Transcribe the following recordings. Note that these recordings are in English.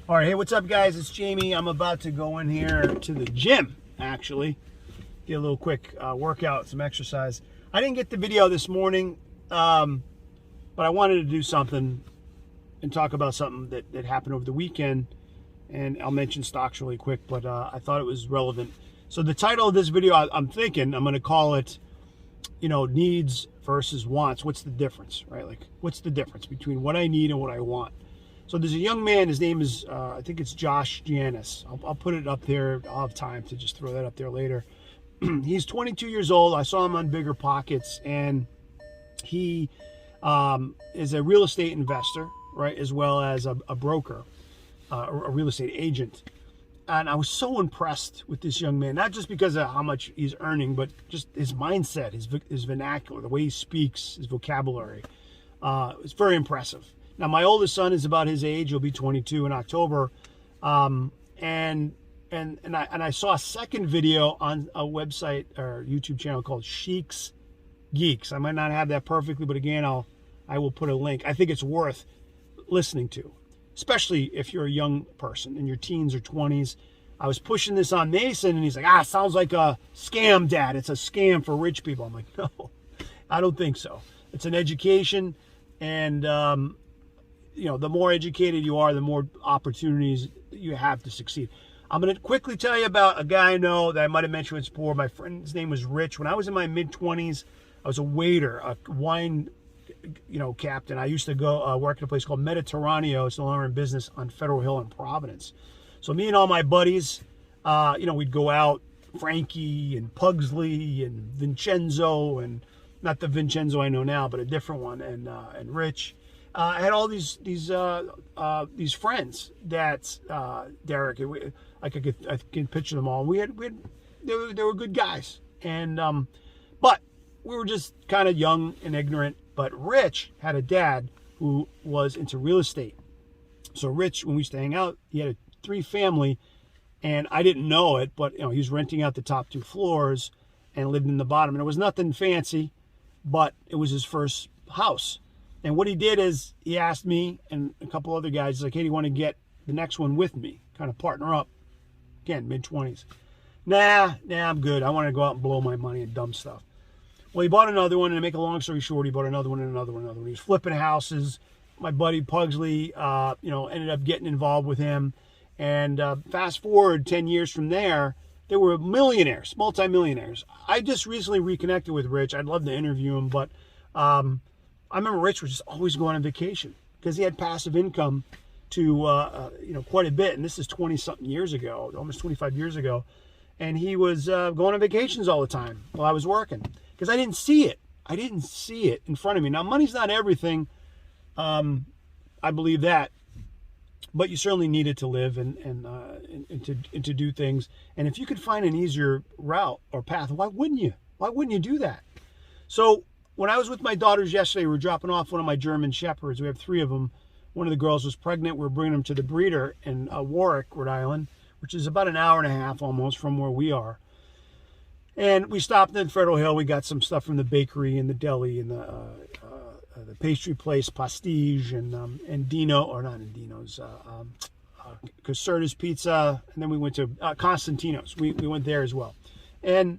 All right, hey, what's up, guys? It's Jamie. I'm about to go in here to the gym, actually. Get a little quick workout, some exercise. I didn't get the video this morning, but I wanted to do something and talk about something that happened over the weekend. And I'll mention stocks really quick, but I thought it was relevant. So the title of this video, I'm thinking I'm going to call it, needs versus wants. What's the difference, right? Like, what's the difference between what I need and what I want? So there's a young man, his name is, I think it's Josh Janis. I'll put it up there. I'll have time to just throw that up there later. He's 22 years old. I saw him on Bigger Pockets, and he is a real estate investor, right, as well as a broker, a real estate agent. And I was so impressed with this young man, not just because of how much he's earning, but just his mindset, his vernacular, the way he speaks, his vocabulary. It's very impressive. Now, my oldest son is about his age. He'll be 22 in October. And I saw a second video on a website or YouTube channel called Sheik's Geeks. I might not have that perfectly, but again, I will put a link. I think it's worth listening to, especially if you're a young person in your teens or 20s. I was pushing this on Mason, and he's like, sounds like a scam, Dad. It's a scam for rich people. I'm like, no, I don't think so. It's an education, and the more educated you are, the more opportunities you have to succeed. I'm going to quickly tell you about a guy I know that I might have mentioned before. My friend's name was Rich. When I was in my mid-20s, I was a waiter, a wine, captain. I used to go work at a place called Mediterraneo. It's no longer in business, on Federal Hill in Providence. So me and all my buddies, we'd go out, Frankie and Pugsley and Vincenzo, and not the Vincenzo I know now, but a different one, and Rich. I had all these friends that Derek, I can picture them all. They were good guys, and but we were just kind of young and ignorant. But Rich had a dad who was into real estate. So Rich, when we used to hang out, he had a 3-family, and I didn't know it, but he was renting out the top 2 floors and lived in the bottom. And it was nothing fancy, but it was his first house. And what he did is he asked me and a couple other guys, he's like, hey, do you want to get the next one with me? Kind of partner up. Again, mid-20s. Nah, I'm good. I want to go out and blow my money and dumb stuff. Well, he bought another one, and to make a long story short, he bought another one and another one and another one. He was flipping houses. My buddy Pugsley, ended up getting involved with him. And fast forward 10 years from there, they were millionaires, multimillionaires. I just recently reconnected with Rich. I'd love to interview him, but I remember Rich was just always going on vacation because he had passive income to, quite a bit. And this is 20-something years ago, almost 25 years ago. And he was going on vacations all the time while I was working because I didn't see it. I didn't see it in front of me. Now, money's not everything. I believe that. But you certainly need it to live and to do things. And if you could find an easier route or path, why wouldn't you? Why wouldn't you do that? So when I was with my daughters yesterday, we were dropping off one of my German Shepherds. We have 3 of them. One of the girls was pregnant. We were bringing them to the breeder in Warwick, Rhode Island, which is about an hour and a half almost from where we are. And we stopped in Federal Hill. We got some stuff from the bakery and the deli and the pastry place, Pastige, and Dino, or not in Dino's, Caserta's Pizza. And then we went to Constantino's. We went there as well. And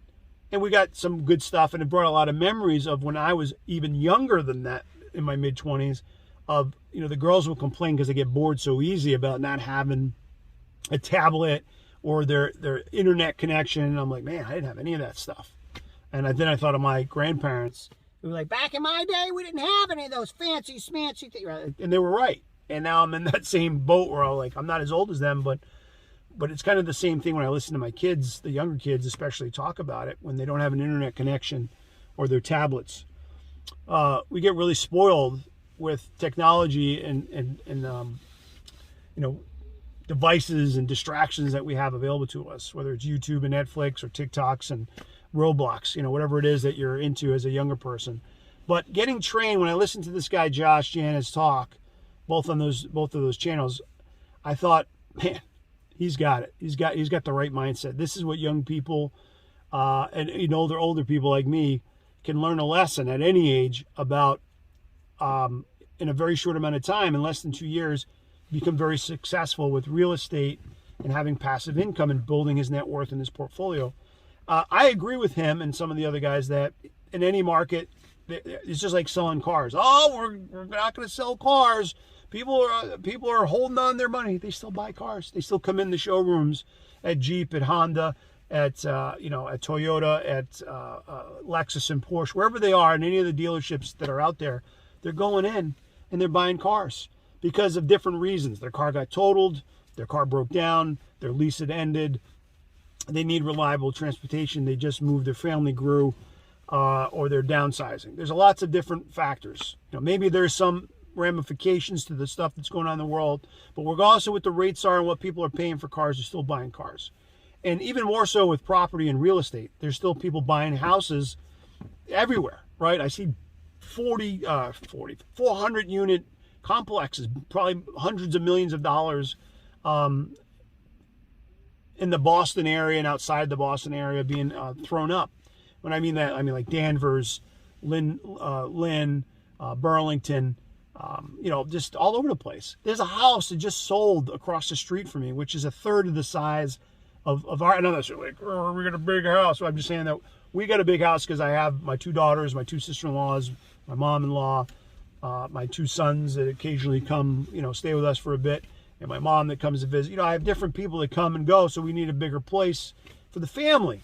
we got some good stuff, and it brought a lot of memories of when I was even younger than that, in my mid-20s, of, the girls will complain because they get bored so easy about not having a tablet or their internet connection. And I'm like, man, I didn't have any of that stuff. And then I thought of my grandparents. They were like, back in my day, we didn't have any of those fancy, smancy things. And they were right. And now I'm in that same boat where I'm not as old as them, but it's kind of the same thing when I listen to my kids, the younger kids especially, talk about it when they don't have an internet connection or their tablets. We get really spoiled with technology and devices and distractions that we have available to us, whether it's YouTube and Netflix or TikToks and Roblox, whatever it is that you're into as a younger person. But getting trained, when I listened to this guy Josh Janis talk, both of those channels, I thought, man, he's got it. He's got the right mindset. This is what young people and older people like me can learn a lesson at any age about, in a very short amount of time, in less than 2 years, become very successful with real estate and having passive income and building his net worth in his portfolio. I agree with him and some of the other guys that in any market, it's just like selling cars. Oh, we're not going to sell cars. People are holding on their money. They still buy cars. They still come in the showrooms at Jeep, at Honda, at at Toyota, at Lexus and Porsche, wherever they are, in any of the dealerships that are out there. They're going in and they're buying cars because of different reasons. Their car got totaled, their car broke down, their lease had ended. They need reliable transportation. They just moved, their family grew, or they're downsizing. There's lots of different factors. Maybe there's some ramifications to the stuff that's going on in the world, but regardless of what the rates are and what people are paying for cars, they're still buying cars. And even more so with property and real estate, there's still people buying houses everywhere, right? I see 400 unit complexes, probably hundreds of millions of dollars in the Boston area and outside the Boston area being thrown up. When I mean that, I mean like Danvers, Lynn, Burlington, just all over the place. There's a house that just sold across the street from me, which is a third of the size of our, I know that's like, oh, we got a big house. So I'm just saying that we got a big house because I have my 2 daughters, my 2 sister-in-laws, my mom-in-law, my 2 sons that occasionally come, stay with us for a bit, and my mom that comes to visit. I have different people that come and go, so we need a bigger place for the family.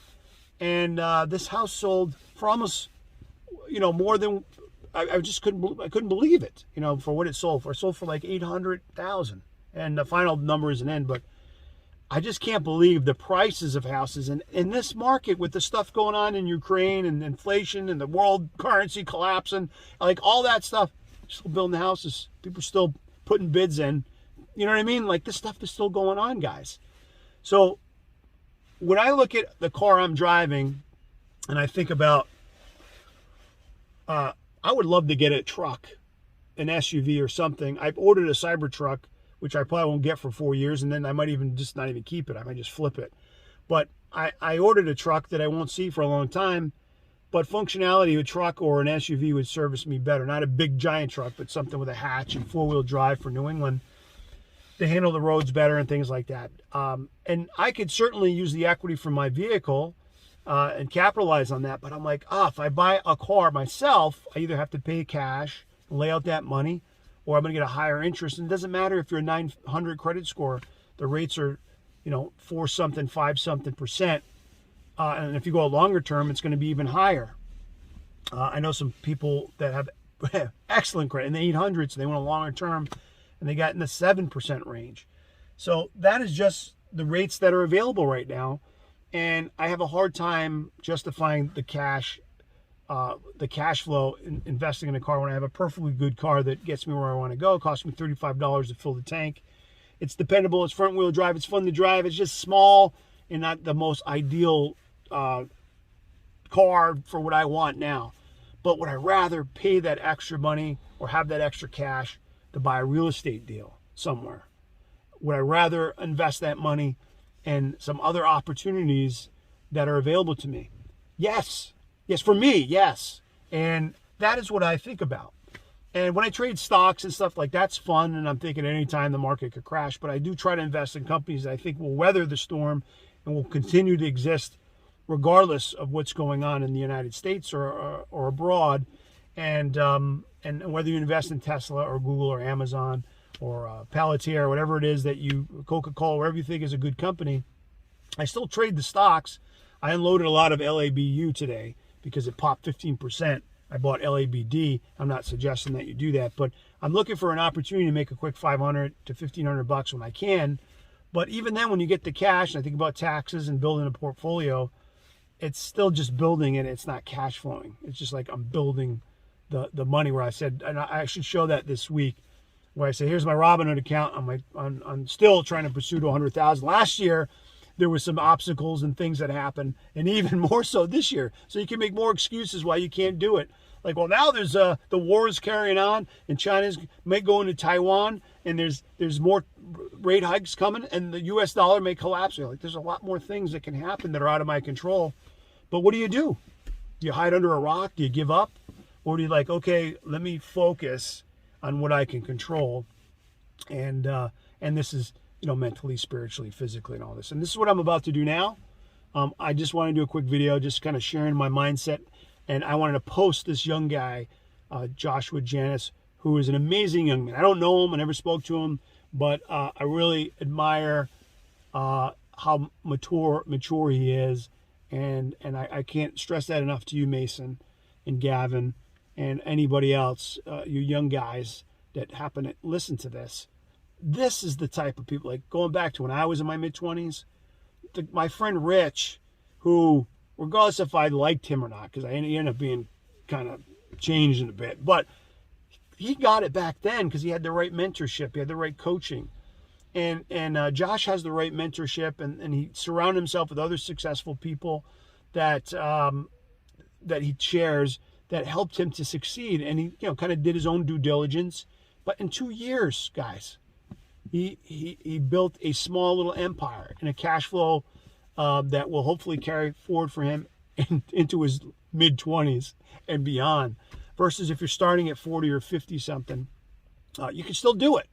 And this house sold for almost, more than, I just couldn't believe it, for what it sold for. It sold for like $800,000, and the final number isn't in, but I just can't believe the prices of houses. And in this market, with the stuff going on in Ukraine and inflation and the world currency collapsing, like all that stuff, still building houses. People are still putting bids in. You know what I mean? Like, this stuff is still going on, guys. So when I look at the car I'm driving and I think about, I would love to get a truck, an SUV or something. I've ordered a Cybertruck, which I probably won't get for 4 years, and then I might even just not even keep it. I might just flip it. But I ordered a truck that I won't see for a long time, but functionality of a truck or an SUV would service me better. Not a big giant truck, but something with a hatch and 4-wheel drive for New England to handle the roads better and things like that. And I could certainly use the equity from my vehicle and capitalize on that. But I'm like, if I buy a car myself, I either have to pay cash, lay out that money, or I'm going to get a higher interest. And it doesn't matter if you're a 900 credit score. The rates are, 4 something, 5 something percent. And if you go a longer term, it's going to be even higher. I know some people that have excellent credit in the 800s. They went a longer term, and they got in the 7% range. So that is just the rates that are available right now. And I have a hard time justifying the cash flow in investing in a car when I have a perfectly good car that gets me where I want to go. It costs me $35 to fill the tank. It's dependable. It's front wheel drive. It's fun to drive. It's just small and not the most ideal car for what I want now. But would I rather pay that extra money or have that extra cash to buy a real estate deal somewhere? Would I rather invest that money in some other opportunities that are available to me? Yes. Yes, for me, yes. And that is what I think about. And when I trade stocks and stuff, like, that's fun, and I'm thinking anytime the market could crash, but I do try to invest in companies that I think will weather the storm and will continue to exist regardless of what's going on in the United States or abroad. And whether you invest in Tesla or Google or Amazon or Palantir, whatever it is that you, Coca-Cola, whatever you think is a good company, I still trade the stocks. I unloaded a lot of LABU today because it popped 15%. I bought LABD. I'm not suggesting that you do that, but I'm looking for an opportunity to make a quick $500 to $1,500 when I can. But even then, when you get the cash, and I think about taxes and building a portfolio, it's still just building it. It's not cash flowing. It's just like I'm building the money, where I said, and I should show that this week, where I say, here's my Robinhood account. I'm still trying to pursue to 100,000. Last year, there were some obstacles and things that happened, and even more so this year. So you can make more excuses why you can't do it. Like, well, now there's the war is carrying on, and China's may go into Taiwan, and there's more rate hikes coming, and the U.S. dollar may collapse. Like, there's a lot more things that can happen that are out of my control. But what do? Do you hide under a rock? Do you give up? Or do you okay, let me focus on what I can control? And And this is, you know, mentally, spiritually, physically, and all this. And this is what I'm about to do now. I just want to do a quick video, just kind of sharing my mindset. And I wanted to post this young guy, Joshua Janis, who is an amazing young man. I don't know him, I never spoke to him, but I really admire how mature he is. And I can't stress that enough to you, Mason and Gavin and anybody else, you young guys that happen to listen to this. This is the type of people, like going back to when I was in my mid-20s, my friend Rich, who, regardless if I liked him or not, because I ended up being kind of changed in a bit, but he got it back then because he had the right mentorship, he had the right coaching. And Josh has the right mentorship, and he surrounded himself with other successful people that that he shares, that helped him to succeed. And he, you know, kind of did his own due diligence. But in 2 years, guys, he built a small little empire and a cash flow that will hopefully carry forward for him into his mid-20s and beyond. Versus if you're starting at 40 or 50 something, you can still do it,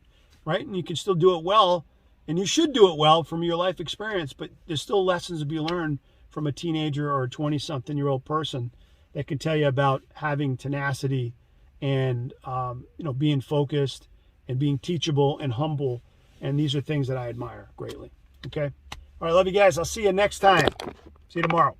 right? And you can still do it well, and you should do it well from your life experience, but there's still lessons to be learned from a teenager or a 20-something-year-old person that can tell you about having tenacity and, you know, being focused and being teachable and humble. And these are things that I admire greatly. Okay? All right, love you guys. I'll see you next time. See you tomorrow.